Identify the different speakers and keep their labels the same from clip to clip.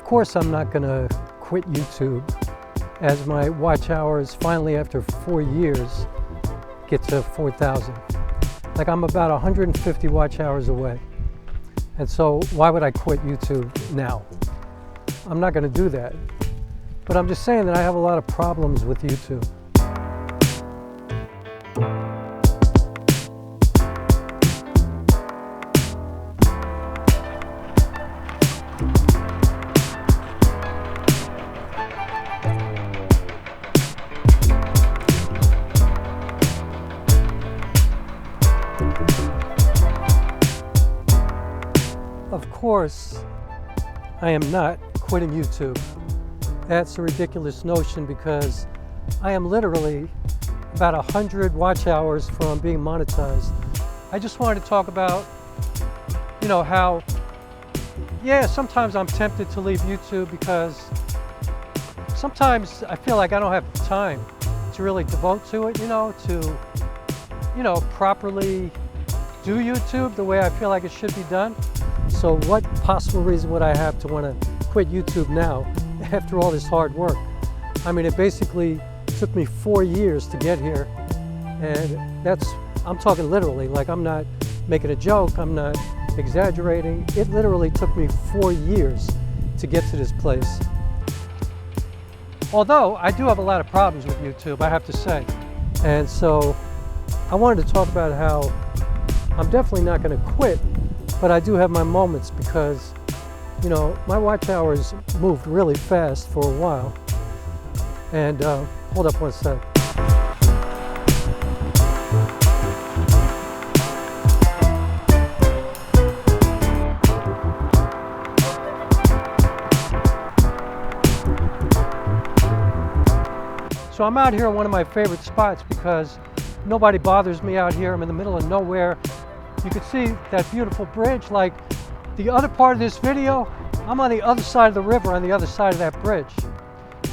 Speaker 1: course I'm not gonna quit YouTube as my watch hours finally after 4 years get to 4,000. Like I'm about 150 watch hours away. And so why would I quit YouTube now? I'm not gonna do that. But I'm just saying that I have a lot of problems with YouTube. Of course, I am not quitting YouTube. That's a ridiculous notion because I am literally about 100 watch hours from being monetized. I just wanted to talk about, you know, how, yeah, sometimes I'm tempted to leave YouTube because sometimes I feel like I don't have time to really devote to it, to properly do YouTube the way I feel like it should be done. So what possible reason would I have to want to quit YouTube now after all this hard work? I mean, it basically took me 4 years to get here, and I'm talking literally, like I'm not making a joke, I'm not exaggerating. It literally took me 4 years to get to this place. Although I do have a lot of problems with YouTube, I have to say. And so I wanted to talk about how I'm definitely not going to quit, but I do have my moments because, my watch hours moved really fast for a while. And hold up one sec. So I'm out here in one of my favorite spots because nobody bothers me out here. I'm in the middle of nowhere. You can see that beautiful bridge. Like the other part of this video, I'm on the other side of the river, on the other side of that bridge.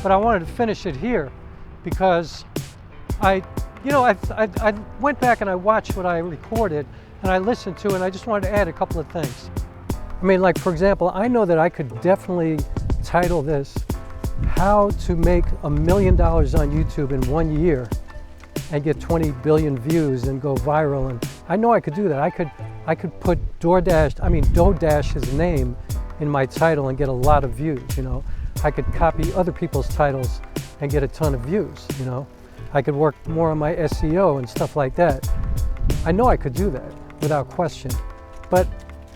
Speaker 1: But I wanted to finish it here because I went back and I watched what I recorded and I listened to it, and I just wanted to add a couple of things. I mean, like for example, I know that I could definitely title this "How to Make $1 Million on YouTube in 1 year and get 20 billion views and go viral." And I know I could do that. I could put DoorDash's name in my title and get a lot of views, I could copy other people's titles and get a ton of views, I could work more on my SEO and stuff like that. I know I could do that without question, but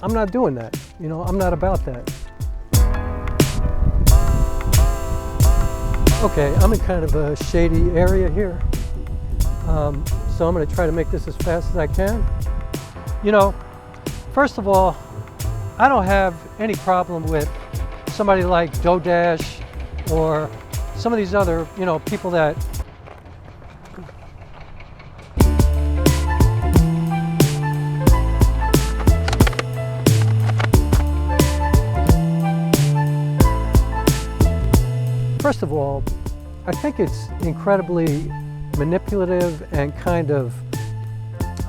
Speaker 1: I'm not doing that, I'm not about that. Okay, I'm in kind of a shady area here. So I'm going to try to make this as fast as I can. First of all, I don't have any problem with somebody like DoorDash or some of these other, people that First of all, I think it's incredibly manipulative and kind of,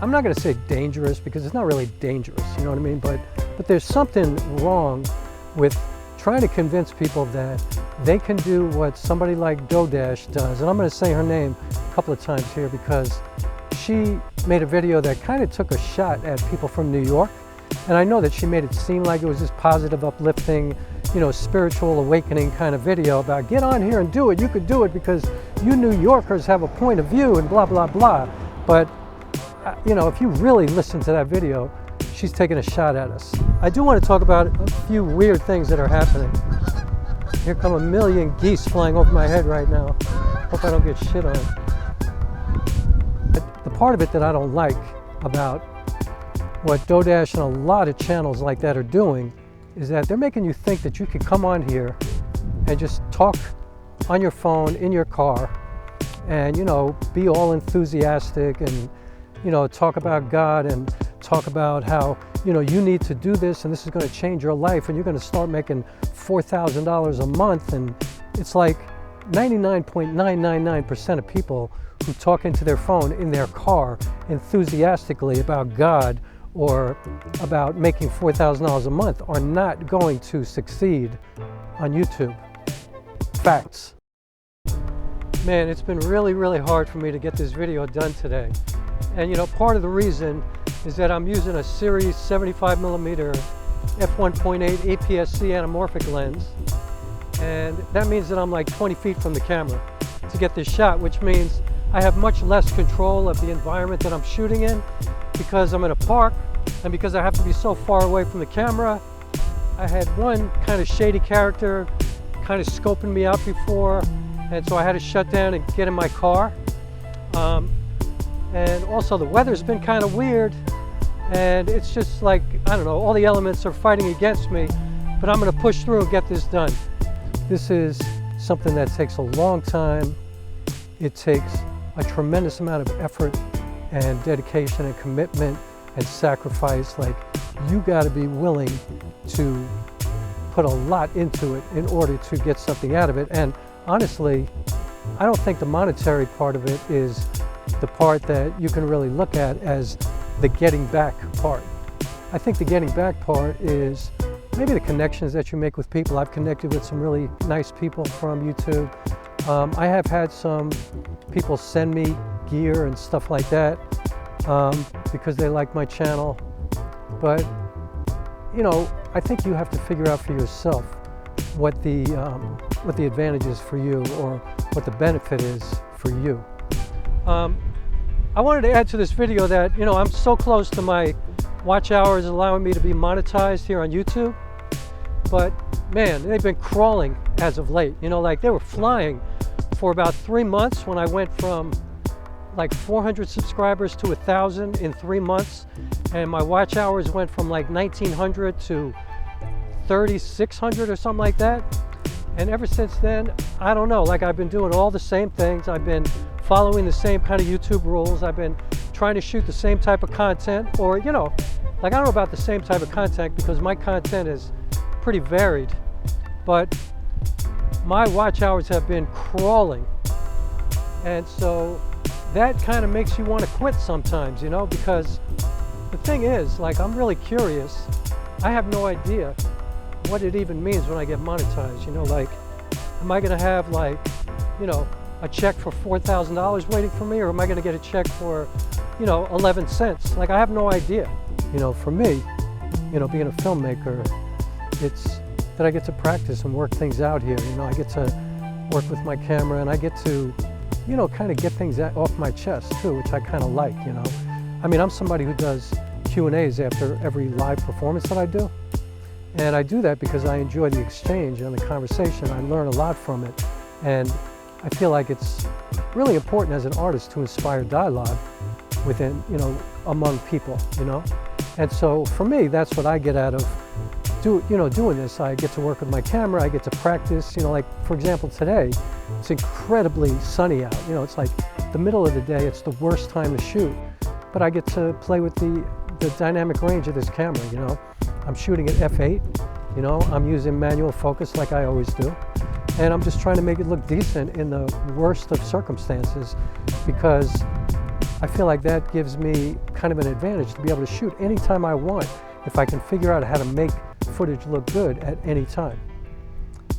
Speaker 1: I'm not going to say dangerous because it's not really dangerous, you know what I mean? But there's something wrong with trying to convince people that they can do what somebody like DoorDash does. And I'm going to say her name a couple of times here because she made a video that kind of took a shot at people from New York. And I know that she made it seem like it was this positive, uplifting, spiritual awakening kind of video about get on here and do it. You could do it because you New Yorkers have a point of view and blah, blah, blah. But, if you really listen to that video, she's taking a shot at us. I do want to talk about a few weird things that are happening. Here come a million geese flying over my head right now. Hope I don't get shit on. But the part of it that I don't like about what DoorDash and a lot of channels like that are doing is that they're making you think that you can come on here and just talk on your phone in your car and, be all enthusiastic and, talk about God and talk about how, you need to do this and this is going to change your life and you're going to start making $4,000 a month. And it's like 99.999% of people who talk into their phone in their car enthusiastically about God or about making $4,000 a month are not going to succeed on YouTube. Facts. Man, it's been really, really hard for me to get this video done today. And you know, part of the reason is that I'm using a Sirui 75mm f1.8 APS-C anamorphic lens. And that means that I'm like 20 feet from the camera to get this shot, which means I have much less control of the environment that I'm shooting in because I'm in a park and because I have to be so far away from the camera. I had one kind of shady character kind of scoping me out before, and so I had to shut down and get in my car. And also the weather's been kind of weird, and it's just like, I don't know, all the elements are fighting against me, but I'm going to push through and get this done. This is something that takes a long time. It takes a tremendous amount of effort and dedication and commitment and sacrifice. Like, you got to be willing to put a lot into it in order to get something out of it. And honestly, I don't think the monetary part of it is the part that you can really look at as the getting back part. I think the getting back part is maybe the connections that you make with people. I've connected with some really nice people from YouTube. I have had some people send me gear and stuff like that because they like my channel. But, you know, I think you have to figure out for yourself what the advantage is for you, or what the benefit is for you. I wanted to add to this video that, you know, I'm so close to my watch hours allowing me to be monetized here on YouTube. But man, they've been crawling as of late. You know, like they were flying for about 3 months when I went from like 400 subscribers to 1,000 in 3 months. And my watch hours went from like 1,900 to 3,600 or something like that. And ever since then, I don't know, like I've been doing all the same things. I've been following the same kind of YouTube rules. I've been trying to shoot the same type of content, or, you know, like I don't know about the same type of content because my content is pretty varied, but my watch hours have been crawling. And so that kind of makes you want to quit sometimes, you know, because the thing is, like, I'm really curious. I have no idea what it even means when I get monetized, you know, like, am I going to have like, you know, a check for $4,000 waiting for me, or am I going to get a check for, you know, 11 cents? Like, I have no idea. You know, for me, you know, being a filmmaker, it's that I get to practice and work things out here. You know, I get to work with my camera, and I get to, you know, kind of get things off my chest too, which I kind of like, you know. I mean, I'm somebody who does Q&As after every live performance that I do. And I do that because I enjoy the exchange and the conversation. I learn a lot from it. And I feel like it's really important as an artist to inspire dialogue within, you know, among people, you know. And so for me, that's what I get out of doing this. I get to work with my camera, I get to practice, you know, like for example today, it's incredibly sunny out. You know, it's like the middle of the day, it's the worst time to shoot. But I get to play with the dynamic range of this camera, you know. I'm shooting at f8, you know, I'm using manual focus like I always do. And I'm just trying to make it look decent in the worst of circumstances, because I feel like that gives me kind of an advantage to be able to shoot anytime I want if I can figure out how to make footage look good at any time.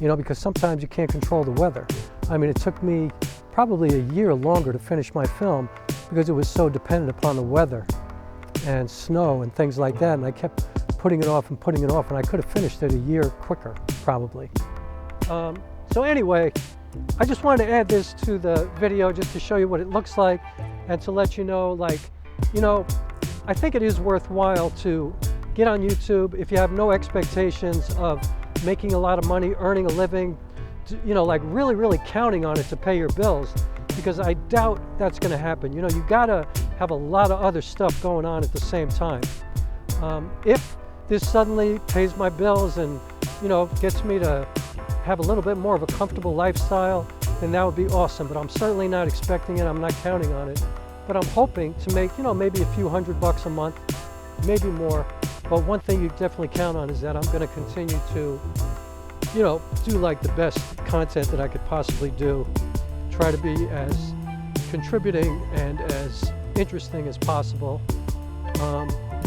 Speaker 1: You know, because sometimes you can't control the weather. I mean, it took me probably a year longer to finish my film because it was so dependent upon the weather and snow and things like that, and I kept putting it off and putting it off, and I could have finished it a year quicker, probably. So anyway, I just wanted to add this to the video just to show you what it looks like and to let you know, like, you know, I think it is worthwhile to get on YouTube if you have no expectations of making a lot of money, earning a living, you know, like really, really counting on it to pay your bills, because I doubt that's going to happen. You know, you got to have a lot of other stuff going on at the same time. If this suddenly pays my bills and, you know, gets me to have a little bit more of a comfortable lifestyle, then that would be awesome. But I'm certainly not expecting it. I'm not counting on it. But I'm hoping to make, you know, maybe a few $100 a month, maybe more. But one thing you definitely count on is that I'm going to continue to, you know, do like the best content that I could possibly do. Try to be as contributing and as interesting as possible.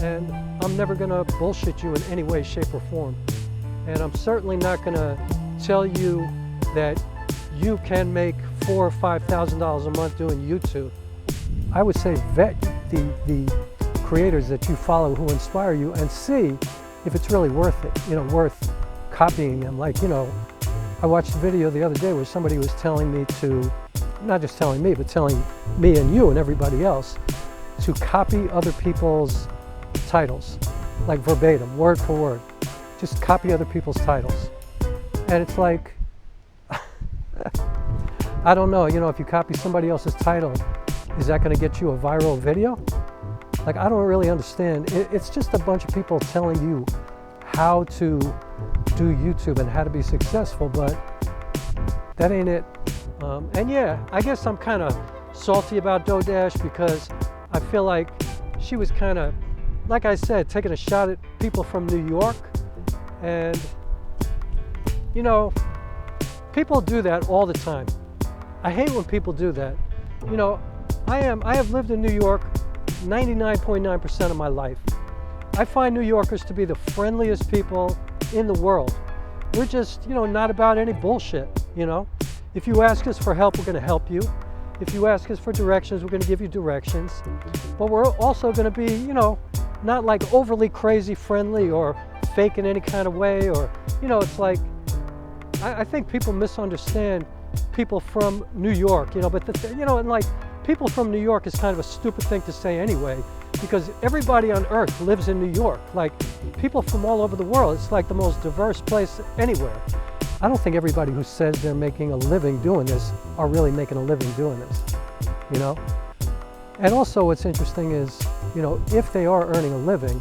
Speaker 1: and I'm never gonna bullshit you in any way, shape, or form. And I'm certainly not gonna tell you that you can make $4,000 or $5,000 a month doing YouTube. I would say vet the creators that you follow who inspire you and see if it's really worth it, you know, worth copying them. Like, you know, I watched a video the other day where somebody was telling me to, not just telling me, but telling me and you and everybody else to copy other people's titles, like verbatim, word for word. Just copy other people's titles. And it's like, I don't know, you know, if you copy somebody else's title, is that going to get you a viral video? Like, I don't really understand. It's just a bunch of people telling you how to do YouTube and how to be successful, but that ain't it. And yeah, I guess I'm kind of salty about DoDash because I feel like she was kind of, like I said, taking a shot at people from New York. And, you know, people do that all the time. I hate when people do that. You know, I have lived in New York 99.9% of my life. I find New Yorkers to be the friendliest people in the world. We're just, you know, not about any bullshit, you know. If you ask us for help, we're going to help you. If you ask us for directions, we're going to give you directions. But we're also going to be, you know, not like overly crazy friendly or fake in any kind of way, or, you know, it's like, I think people misunderstand people from New York, you know, but, you know, and like, people from New York is kind of a stupid thing to say anyway, because everybody on earth lives in New York. Like, people from all over the world, it's like the most diverse place anywhere. I don't think everybody who says they're making a living doing this are really making a living doing this, you know? And also what's interesting is, you know, if they are earning a living,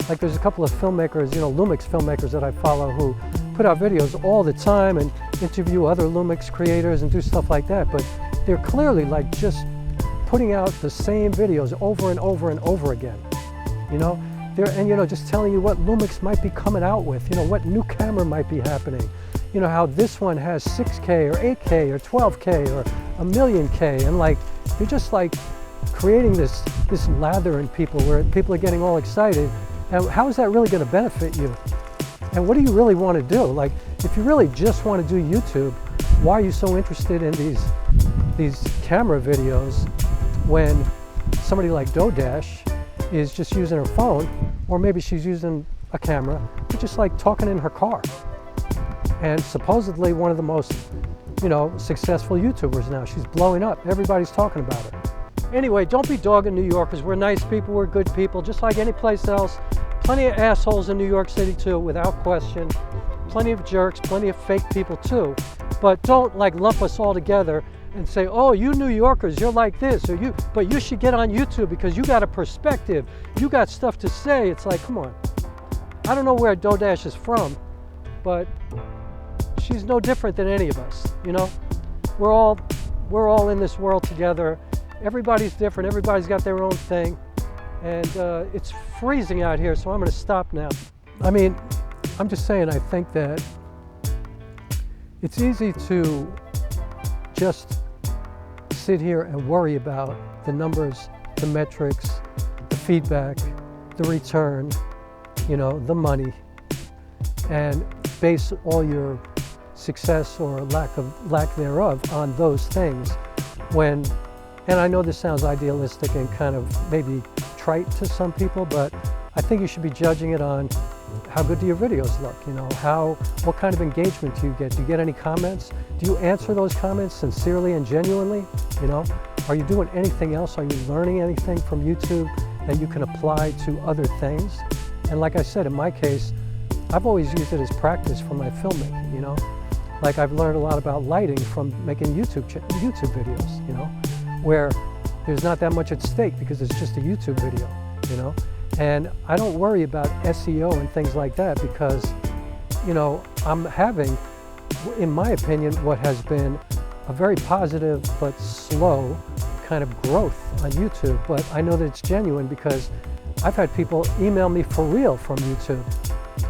Speaker 1: like there's a couple of filmmakers, you know, Lumix filmmakers that I follow who put out videos all the time and interview other Lumix creators and do stuff like that, but they're clearly like just putting out the same videos over and over and over again, you know? And, you know, just telling you what Lumix might be coming out with, you know, what new camera might be happening, you know, how this one has 6K or 8K or 12K or a million K, and like, you're just like creating this lather in people where people are getting all excited. And how is that really going to benefit you? And what do you really want to do? Like, if you really just want to do YouTube, why are you so interested in these camera videos when somebody like DoDash is just using her phone, or maybe she's using a camera, but just like talking in her car? And supposedly one of the most, you know, successful YouTubers now. She's blowing up. Everybody's talking about her. Anyway, don't be dogging New Yorkers. We're nice people, we're good people, just like any place else. Plenty of assholes in New York City too, without question. Plenty of jerks, plenty of fake people too. But don't like lump us all together and say, oh, you New Yorkers, you're like this, or but you should get on YouTube because you got a perspective, you got stuff to say. It's like, come on. I don't know where DoDash is from, but she's no different than any of us, you know? We're all in this world together. Everybody's different, everybody's got their own thing. And it's freezing out here, so I'm gonna stop now. I mean, I'm just saying, I think that it's easy to just sit here and worry about the numbers, the metrics, the feedback, the return, you know, the money, and base all your success or lack thereof on those things when, and I know this sounds idealistic and kind of maybe trite to some people, but I think you should be judging it on how good do your videos look, you know, what kind of engagement do you get? Do you get any comments? Do you answer those comments sincerely and genuinely? You know, are you doing anything else? Are you learning anything from YouTube that you can apply to other things? And like I said, in my case, I've always used it as practice for my filmmaking, you know? Like, I've learned a lot about lighting from making YouTube videos, you know, where there's not that much at stake because it's just a YouTube video, you know? And I don't worry about SEO and things like that because, you know, I'm having, in my opinion, what has been a very positive but slow kind of growth on YouTube. But I know that it's genuine because I've had people email me for real from YouTube,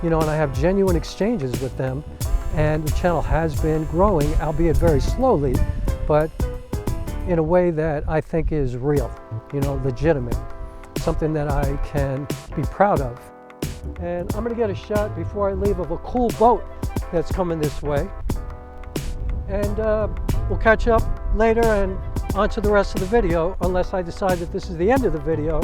Speaker 1: you know, and I have genuine exchanges with them. And the channel has been growing, albeit very slowly, but in a way that I think is real, you know, legitimate. something that I can be proud of. And I'm gonna get a shot before I leave of a cool boat that's coming this way. And we'll catch up later and on to the rest of the video, unless I decide that this is the end of the video.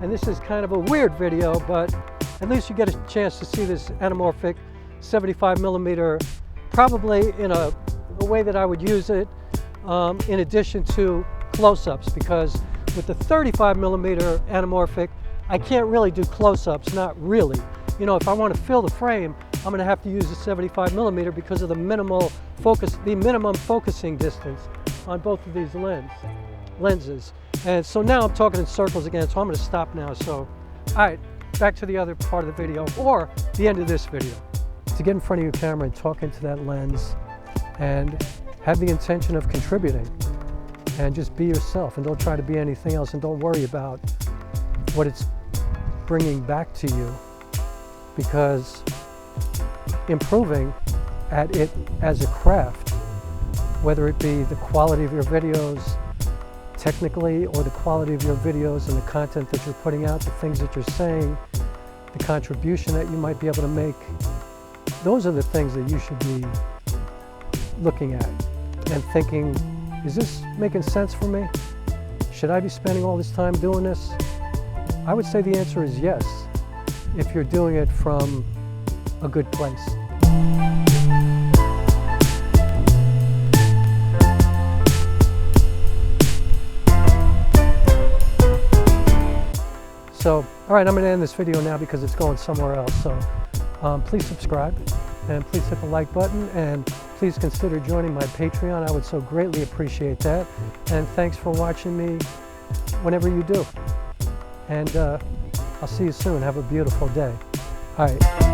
Speaker 1: And this is kind of a weird video, but at least you get a chance to see this anamorphic 75mm, probably in a way that I would use it in addition to close-ups, because with the 35mm anamorphic, I can't really do close-ups, not really. You know, if I want to fill the frame, I'm going to have to use the 75mm because of the minimum focusing distance on both of these lenses. And so now I'm talking in circles again, so I'm going to stop now. So, all right, back to the other part of the video, or the end of this video. To get in front of your camera and talk into that lens and have the intention of contributing, and just be yourself and don't try to be anything else, and don't worry about what it's bringing back to you, because improving at it as a craft, whether it be the quality of your videos technically, or the quality of your videos and the content that you're putting out, the things that you're saying, the contribution that you might be able to make, those are the things that you should be looking at and thinking, is this making sense for me? Should I be spending all this time doing this? I would say the answer is yes, if you're doing it from a good place. So, all right, I'm going to end this video now because it's going somewhere else. So please subscribe, and please hit the like button, and please consider joining my Patreon. I would so greatly appreciate that. And thanks for watching me whenever you do. And I'll see you soon. Have a beautiful day. All right.